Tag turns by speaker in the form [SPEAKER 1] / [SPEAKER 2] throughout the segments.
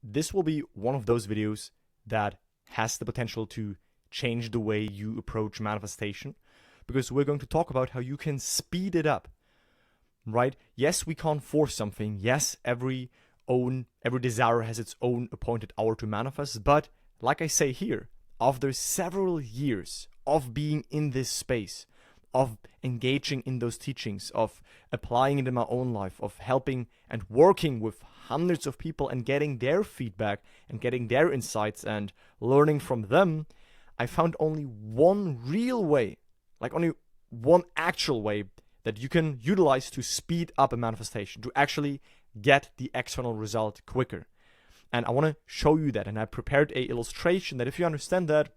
[SPEAKER 1] this will be one of those videos that has the potential to change the way you approach manifestation, because we're going to talk about how you can speed it up, right? Yes, we can't force something. Yes, every desire has its own appointed hour to manifest. But like I say here, after several years of being in this space, of engaging in those teachings, of applying it in my own life, of helping and working with hundreds of people and getting their feedback and getting their insights and learning from them, I found only one real way, like only one actual way that you can utilize to speed up a manifestation, to actually get the external result quicker. And I want to show you that. And I prepared an illustration that if you understand that,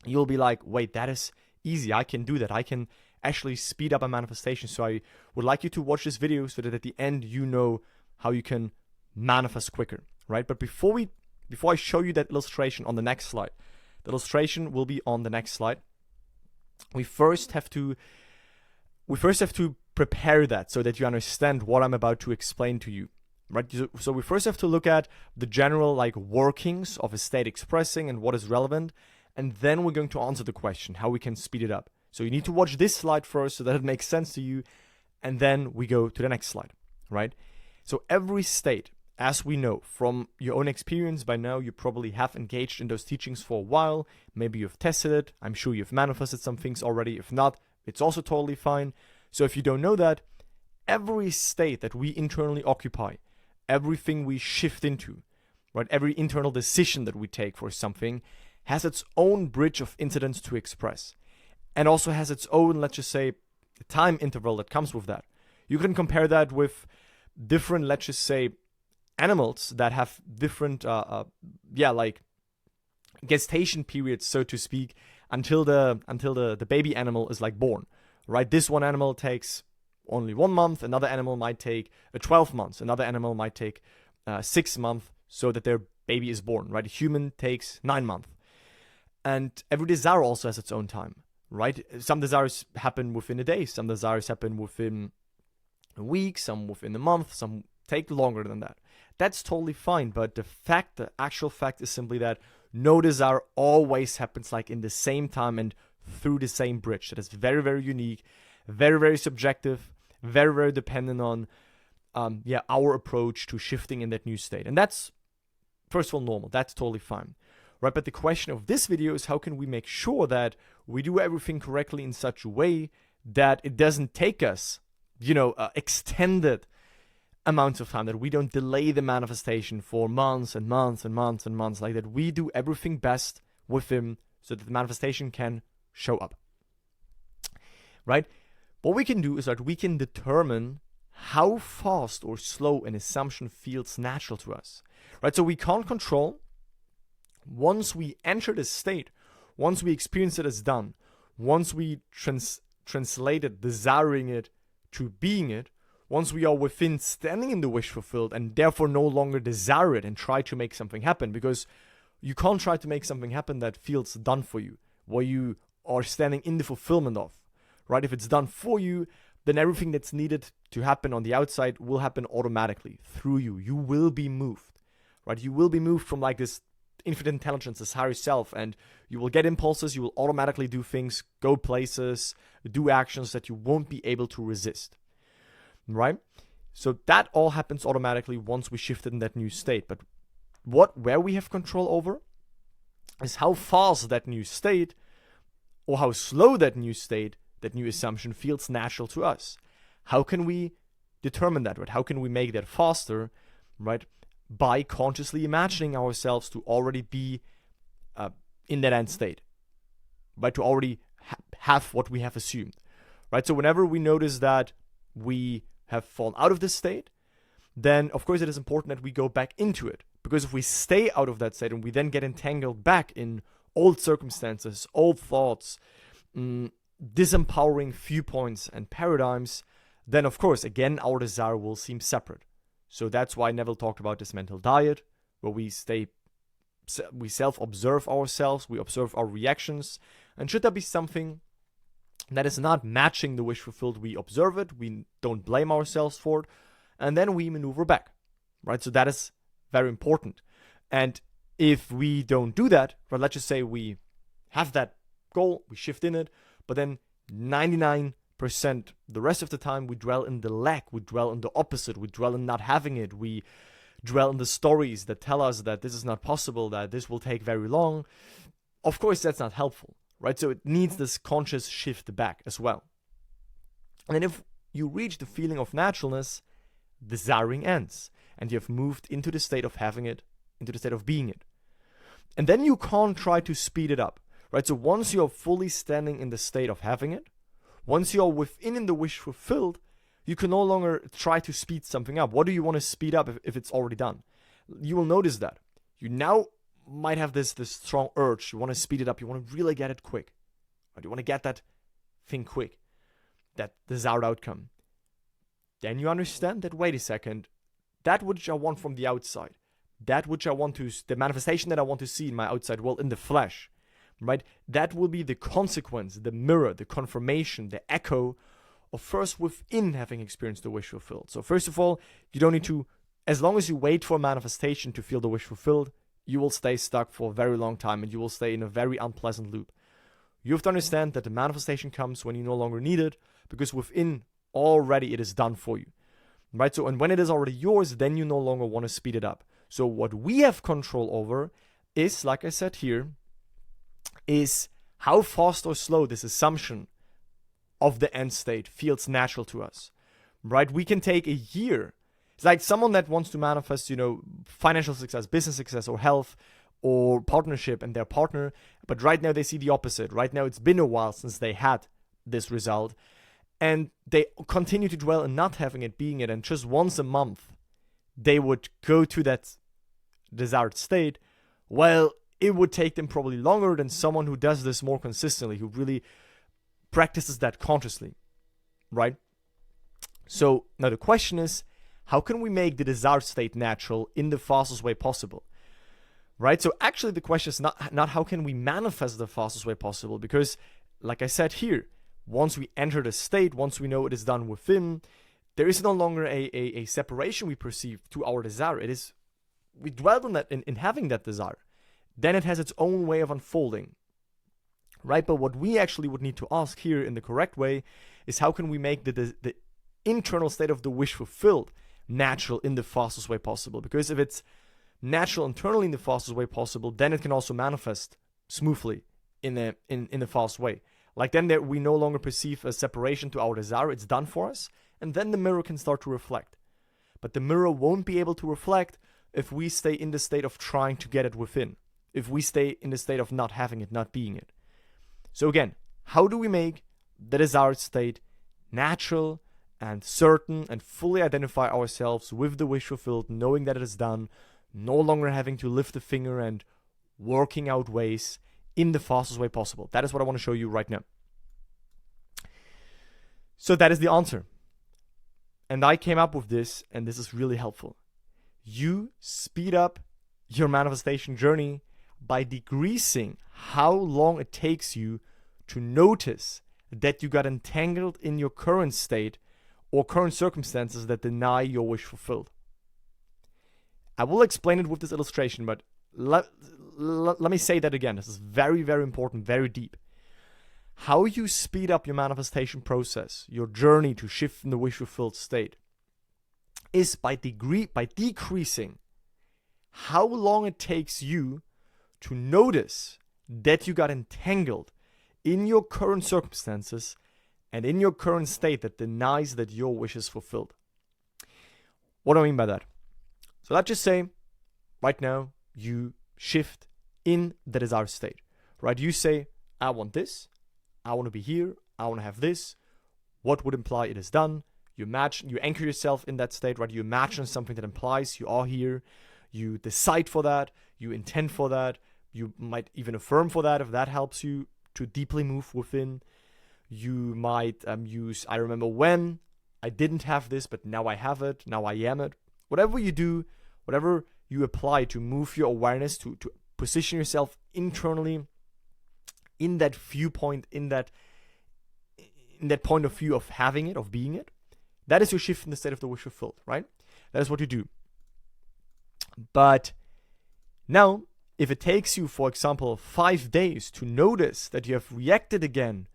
[SPEAKER 1] you'll be like, wait, that is easy. I can do that. I can actually speed up a manifestation. So I would like you to watch this video so that at the end you know how you can manifest quicker, right? But before I show you that illustration on the next slide, the illustration will be on the next slide. We first have to prepare that so that you understand what I'm about to explain to you, right? So we first have to look at the general workings of a state expressing and what is relevant, and then we're going to answer the question how we can speed it up. So you need to watch this slide first so that it makes sense to you, and then we go to the next slide, right? So every state, as we know from your own experience by now, you probably have engaged in those teachings for a while. Maybe you've tested it. I'm sure you've manifested some things already. If not, it's also totally fine. So if you don't know that, every state that we internally occupy, everything we shift into, right, every internal decision that we take for something has its own bridge of incidents to express, and also has its own, let's just say, time interval that comes with that. You can compare that with different, let's just say, animals that have different, gestation periods, so to speak, until the baby animal is born, right? This one animal takes only 1 month. Another animal might take 12 months. Another animal might take 6 months, so that their baby is born, right? A human takes 9 months. And every desire also has its own time, right? Some desires happen within a day. Some desires happen within a week. Some within a month. Some take longer than that. That's totally fine. But the actual fact is simply that no desire always happens in the same time and through the same bridge. That is very, very unique, very, very subjective, very, very dependent on our approach to shifting in that new state. And that's, first of all, normal. That's totally fine, right? But the question of this video is how can we make sure that we do everything correctly in such a way that it doesn't take us, extended amounts of time, that we don't delay the manifestation for months and months and months and months, that we do everything best with them so that the manifestation can show up, right? What we can do is that we can determine how fast or slow an assumption feels natural to us, right? So we can't control, once we enter the state, once we experience it as done, once we translate it, desiring it to being it, once we are within standing in the wish fulfilled and therefore no longer desire it and try to make something happen, because you can't try to make something happen that feels done for you, where you are standing in the fulfillment of, right? If it's done for you, then everything that's needed to happen on the outside will happen automatically through you. You will be moved, right? You will be moved from this infinite intelligence, this higher self, and you will get impulses. You will automatically do things, go places, do actions that you won't be able to resist, right? So that all happens automatically once we shifted in that new state. But where we have control over is how fast that new state, or how slow that new state, that new assumption feels natural to us. How can we determine that, right? How can we make that faster, right? By consciously imagining ourselves to already be in that end state, right? To already have what we have assumed, right? So whenever we notice that we have fallen out of this state, then of course it is important that we go back into it. Because if we stay out of that state and we then get entangled back in old circumstances, old thoughts, disempowering viewpoints and paradigms, then of course, again, our desire will seem separate. So that's why Neville talked about this mental diet, where we self-observe ourselves, we observe our reactions, and should there be something that is not matching the wish fulfilled, we observe it, we don't blame ourselves for it, and then we maneuver back, right? So that is very important. And if we don't do that, right, let's just say we have that goal, we shift in it, but then 99% the rest of the time we dwell in the lack, we dwell in the opposite, we dwell in not having it, we dwell in the stories that tell us that this is not possible, that this will take very long. Of course, that's not helpful, right? So it needs this conscious shift back as well. And then if you reach the feeling of naturalness, desiring ends, and you have moved into the state of having it, into the state of being it. And then you can't try to speed it up, right? So once you're fully standing in the state of having it, once you're within the wish fulfilled, you can no longer try to speed something up. What do you want to speed up if it's already done? You will notice that. You now might have this strong urge. You want to speed it up. You want to really get it quick. Right? You want to get that thing quick, that desired outcome. Then you understand that, wait a second, that which I want from the outside, that which I want to, the manifestation that I want to see in my outside world, in the flesh, right? That will be the consequence, the mirror, the confirmation, the echo of first within having experienced the wish fulfilled. So first of all, you don't need to, as long as you wait for manifestation to feel the wish fulfilled, you will stay stuck for a very long time and you will stay in a very unpleasant loop. You have to understand that the manifestation comes when you no longer need it, because within already it is done for you, right? So, and when it is already yours, then you no longer want to speed it up. So what we have control over is, like I said here, is how fast or slow this assumption of the end state feels natural to us, right? We can take a year. It's like someone that wants to manifest, financial success, business success, or health, or partnership and their partner, but right now they see the opposite. Right now it's been a while since they had this result, and they continue to dwell in not having it, being it, and just once a month they would go to that desired state. Well, it would take them probably longer than someone who does this more consistently, who really practices that consciously, right? So now the question is, how can we make the desired state natural in the fastest way possible, right? So actually the question is not how can we manifest the fastest way possible, because like I said here, once we enter the state, once we know it is done within, there is no longer a separation we perceive to our desire. It is, we dwell on that in having that desire. Then it has its own way of unfolding, right? But what we actually would need to ask here in the correct way is, how can we make the internal state of the wish fulfilled natural in the fastest way possible? Because if it's natural internally in the fastest way possible, then it can also manifest smoothly in the fast way. Like then we no longer perceive a separation to our desire. It's done for us, and then the mirror can start to reflect. But the mirror won't be able to reflect if we stay in the state of trying to get it within, if we stay in the state of not having it, not being it. So again, how do we make the desired state natural and certain, and fully identify ourselves with the wish fulfilled, knowing that it is done, no longer having to lift a finger and working out ways in the fastest way possible? That is what I want to show you right now. So that is the answer. And I came up with this, and this is really helpful. You speed up your manifestation journey by decreasing how long it takes you to notice that you got entangled in your current state or current circumstances that deny your wish fulfilled. I will explain it with this illustration, but let me say that again. This is very, very important, very deep. How you speed up your manifestation process, your journey to shift in the wish fulfilled state, is by decreasing how long it takes you to notice that you got entangled in your current circumstances and in your current state that denies that your wish is fulfilled. What do I mean by that? So let's just say right now you shift in the desired state, right? You say, I want this, I want to be here, I want to have this. What would imply it is done? You imagine, you anchor yourself in that state, right? You imagine something that implies you are here. You decide for that, you intend for that, you might even affirm for that if that helps you to deeply move within. You might use, I remember when I didn't have this, but now I have it, now I am it. Whatever you do, whatever you apply to move your awareness, to position yourself internally in that viewpoint, in that point of view of having it, of being it, that is your shift in the state of the wish fulfilled, right? That is what you do. But Now, if it takes you, for example, 5 days to notice that you have reacted again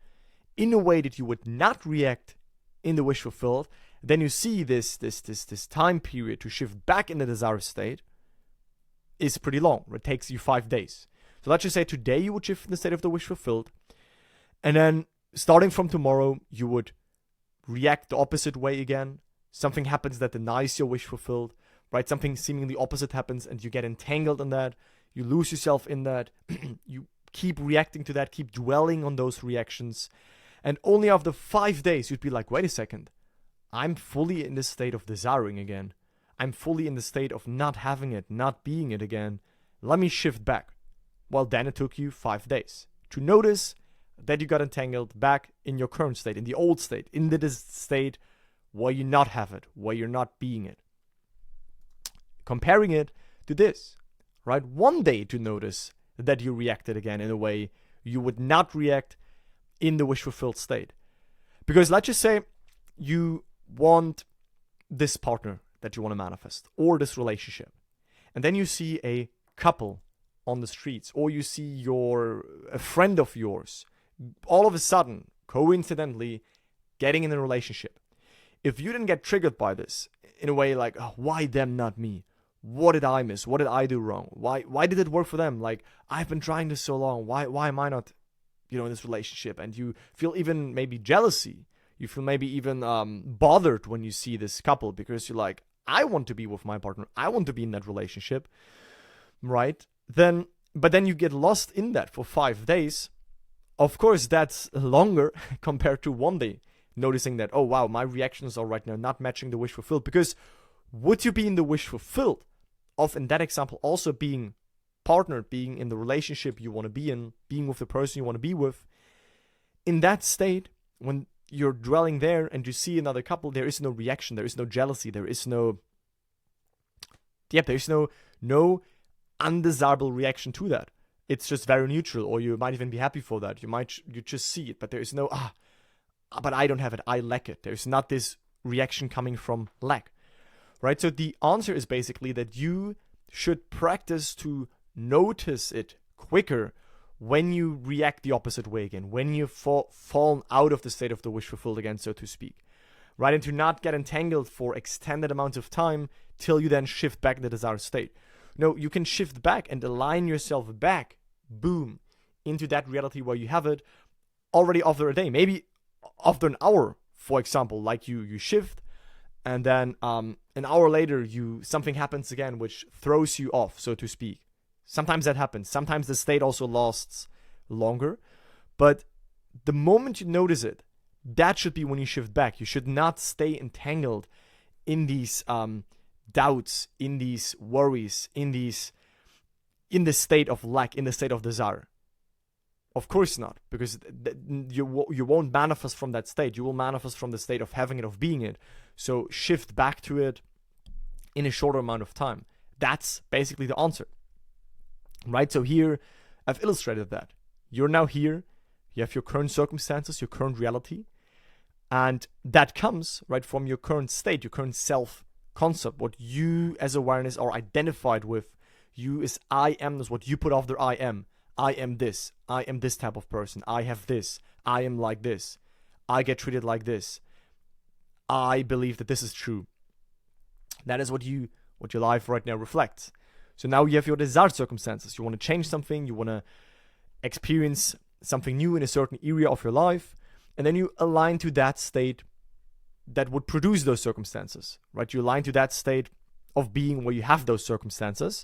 [SPEAKER 1] in a way that you would not react in the wish fulfilled, then you see this time period to shift back in the desired state is pretty long. It takes you 5 days. So let's just say today you would shift in the state of the wish fulfilled, and then starting from tomorrow, you would react the opposite way again. Something happens that denies your wish fulfilled, right? Something seemingly opposite happens and you get entangled in that. You lose yourself in that. You keep reacting to that, keep dwelling on those reactions. And only after 5 days, you'd be like, wait a second. I'm fully in the state of desiring again. I'm fully in the state of not having it, not being it again. Let me shift back. Well, then it took you 5 days to notice that you got entangled back in your current state, in the old state, in the state where you not have it, where you're not being it. Comparing it to this, right? 1 day to notice that you reacted again in a way you would not react in the wish-fulfilled state. Because let's just say you want this partner that you want to manifest, or this relationship. And then you see a couple on the streets, or you see a friend of yours, all of a sudden, coincidentally, getting in a relationship. If you didn't get triggered by this in a way like, oh, why them, not me? What did I miss? What did I do wrong? Why did it work for them? Like, I've been trying this so long. Why am I not, in this relationship? And you feel even maybe jealousy. You feel maybe even bothered when you see this couple, because you're like, I want to be with my partner. I want to be in that relationship, right? But then you get lost in that for 5 days. Of course, that's longer compared to 1 day. Noticing that, oh wow, my reactions are right now not matching the wish fulfilled. Because would you be in the wish fulfilled of, in that example, also being partnered, being in the relationship you want to be in, being with the person you want to be with? In that state, when you're dwelling there and you see another couple, there is no reaction, there is no jealousy, there is no undesirable reaction to that. It's just very neutral, or you might even be happy for that. You just see it, but there is no but I don't have it, I lack it. There's not this reaction coming from lack, right? So the answer is basically that you should practice to notice it quicker when you react the opposite way again, when you've fallen out of the state of the wish fulfilled again, so to speak, right? And to not get entangled for extended amounts of time till you then shift back in the desired state. No, you can shift back and align yourself back, boom, into that reality where you have it already after a day, maybe after an hour, for example. Like you shift, and then an hour later something happens again which throws you off, so to speak. Sometimes that happens. Sometimes the state also lasts longer. But the moment you notice it, that should be when you shift back. You should not stay entangled in these doubts, in these worries, in the state of lack, in the state of desire. Of course not, because you won't manifest from that state. You will manifest from the state of having it, of being it. So shift back to it in a shorter amount of time. That's basically the answer. Right? So here, I've illustrated that. You're now here. You have your current circumstances, your current reality. And that comes, right, from your current state, your current self-concept, what you as awareness are identified with. You as I am is what you put after I am. I am this. I am this type of person. I have this. I am like this. I get treated like this. I believe that this is true. That is what your life right now reflects. So now you have your desired circumstances. You want to change something. You want to experience something new in a certain area of your life. And then you align to that state that would produce those circumstances, right? You align to that state of being where you have those circumstances.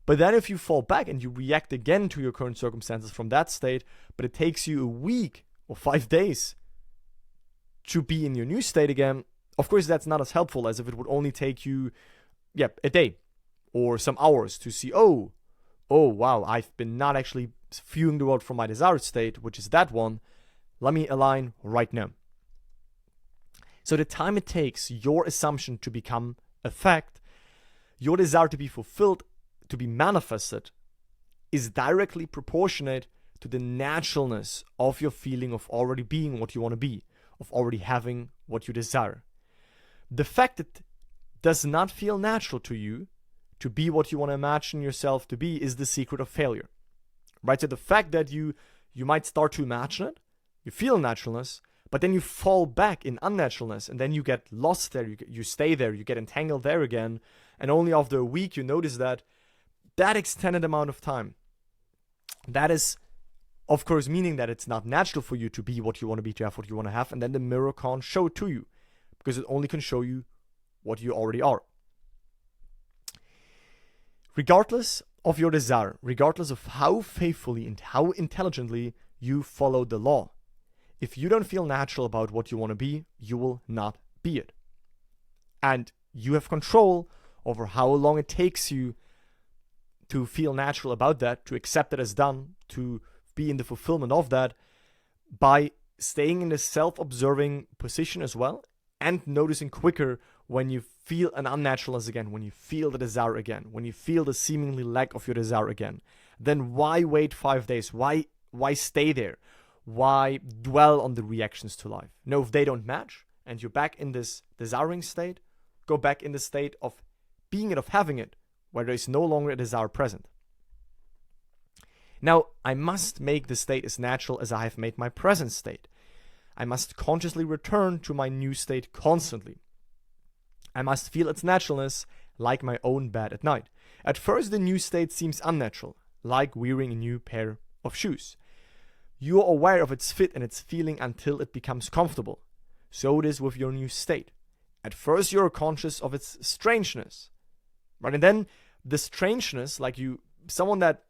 [SPEAKER 1] But then if you fall back and you react again to your current circumstances from that state, but it takes you a week or 5 days to be in your new state again, of course that's not as helpful as if it would only take you, a day or some hours to see, oh wow, I've been not actually viewing the world from my desired state, which is that one. Let me align right now. So the time it takes your assumption to become a fact, your desire to be fulfilled, to be manifested, is directly proportionate to the naturalness of your feeling of already being what you want to be, of already having what you desire. The fact that it does not feel natural to you to be what you want to imagine yourself to be is the secret of failure, right? So the fact that you might start to imagine it, you feel naturalness, but then you fall back in unnaturalness, and then you get lost there, you stay there, you get entangled there again, and only after a week you notice that extended amount of time, that is, of course, meaning that it's not natural for you to be what you want to be, to have what you want to have, and then the mirror can't show it to you, because it only can show you what you already are. Regardless of your desire, regardless of how faithfully and how intelligently you follow the law, if you don't feel natural about what you want to be, you will not be it. And you have control over how long it takes you to feel natural about that, to accept it as done, to be in the fulfillment of that, by staying in a self-observing position as well, and noticing quicker when you feel an unnaturalness again, when you feel the desire again, when you feel the seemingly lack of your desire again. Then why wait 5 days? Why stay there? Why dwell on the reactions to life? No, if they don't match and you're back in this desiring state, go back in the state of being it, of having it, where there is no longer a desire present. Now, I must make the state as natural as I have made my present state. I must consciously return to my new state constantly. I must feel its naturalness like my own bed at night. At first, the new state seems unnatural, like wearing a new pair of shoes. You are aware of its fit and its feeling until it becomes comfortable. So it is with your new state. At first, you are conscious of its strangeness, right? And then the strangeness, like someone that,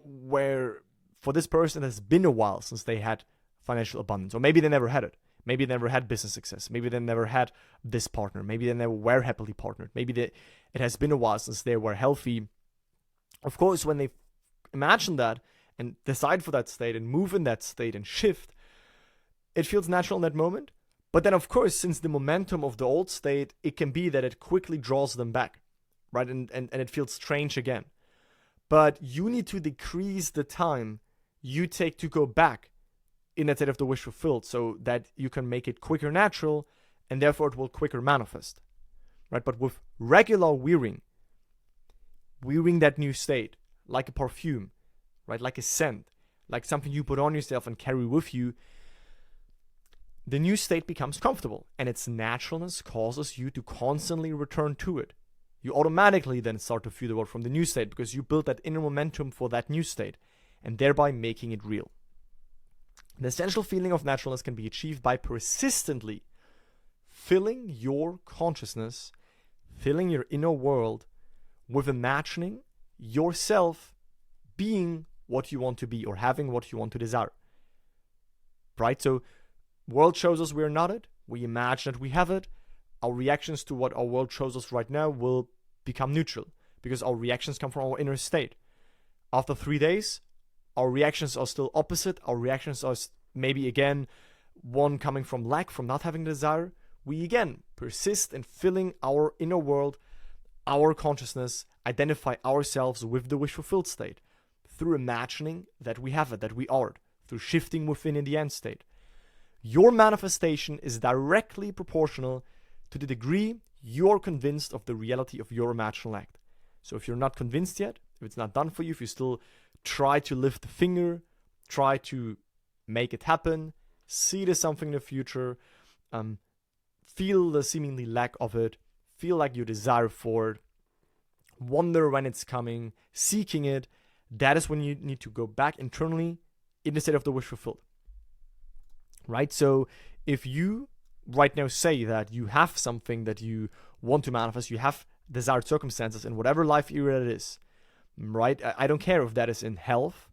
[SPEAKER 1] where for this person it has been a while since they had financial abundance, or maybe they never had it. Maybe they never had business success. Maybe they never had this partner. Maybe they never were happily partnered. Maybe it has been a while since they were healthy. Of course, when they imagine that and decide for that state and move in that state and shift, it feels natural in that moment. But then, of course, since the momentum of the old state, it can be that it quickly draws them back, right? And it feels strange again. But you need to decrease the time you take to go back in that state of the wish fulfilled, so that you can make it quicker natural, and therefore it will quicker manifest, right? But with regular wearing that new state, like a perfume, right? Like a scent, like something you put on yourself and carry with you, the new state becomes comfortable, and its naturalness causes you to constantly return to it. You automatically then start to feel the world from the new state, because you built that inner momentum for that new state, and thereby making it real. The essential feeling of naturalness can be achieved by persistently filling your consciousness, filling your inner world with imagining yourself being what you want to be, or having what you want to desire. Right? So, world shows us we're not it. We imagine that we have it. Our reactions to what our world shows us right now will become neutral, because our reactions come from our inner state. After 3 days, our reactions are still opposite. Our reactions are maybe again one coming from lack, from not having desire. We again persist in filling our inner world, our consciousness, identify ourselves with the wish fulfilled state through imagining that we have it, that we are it, through shifting within in the end state. Your manifestation is directly proportional to the degree you're convinced of the reality of your imaginal act. So if you're not convinced yet, if it's not done for you, if you still try to lift the finger, try to make it happen, see it as something in the future, feel the seemingly lack of it, feel like you desire for it, wonder when it's coming, seeking it, that is when you need to go back internally in the state of the wish fulfilled. Right? So if you right now say that you have something that you want to manifest, you have desired circumstances in whatever life era it is, right? I don't care if that is in health.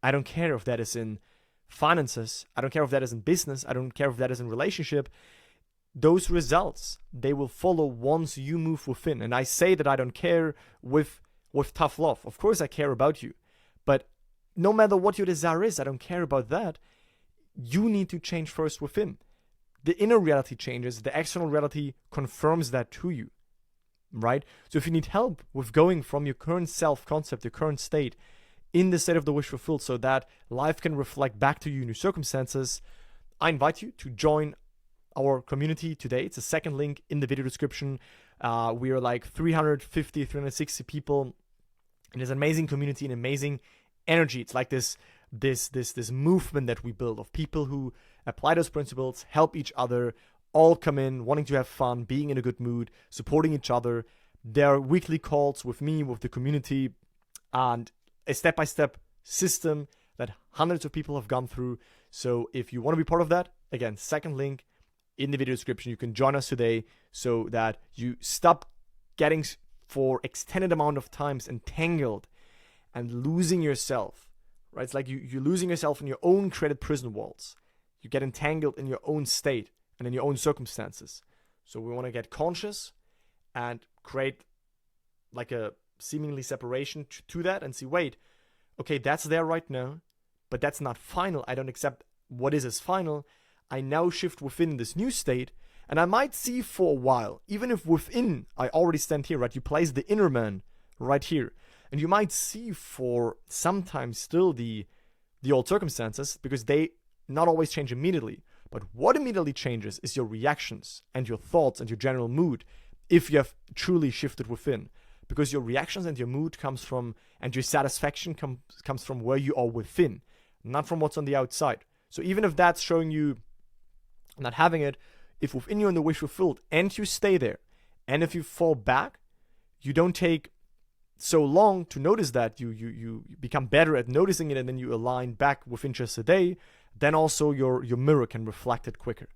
[SPEAKER 1] I don't care if that is in finances. I don't care if that is in business. I don't care if that is in relationship. Those results, they will follow once you move within. And I say that I don't care with tough love. Of course I care about you. But no matter what your desire is, I don't care about that. You need to change first within. The inner reality changes. The external reality confirms that to you. Right? So if you need help with going from your current self-concept, your current state, in the state of the wish fulfilled, so that life can reflect back to you in your circumstances, I invite you to join our community today. It's the second link in the video description. We are like 350, 360 people in this amazing community, an amazing energy. It's like this movement that we build of people who apply those principles, help each other, all come in wanting to have fun, being in a good mood, supporting each other. There are weekly calls with me, with the community, and a step-by-step system that hundreds of people have gone through. So if you want to be part of that, again, second link in the video description. You can join us today so that you stop getting for extended amount of times entangled and losing yourself, right? It's like you're losing yourself in your own created prison walls. You get entangled in your own state and in your own circumstances. So we want to get conscious and create like a seemingly separation to that and see, wait, okay, that's there right now, but that's not final. I don't accept what is as final. I now shift within this new state, and I might see for a while, even if within I already stand here, right? You place the inner man right here, and you might see for sometimes still the old circumstances, because they not always change immediately. But what immediately changes is your reactions and your thoughts and your general mood, if you have truly shifted within. Because your reactions and your mood comes from, and your satisfaction comes from where you are within, not from what's on the outside. So even if that's showing you not having it, if within you and the wish fulfilled and you stay there, and if you fall back, you don't take so long to notice that, you become better at noticing it, and then you align back within just a day, then also your mirror can reflect it quicker.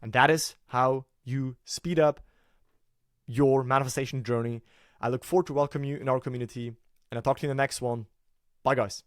[SPEAKER 1] And that is how you speed up your manifestation journey. I look forward to welcome you in our community, and I'll talk to you in the next one. Bye, guys.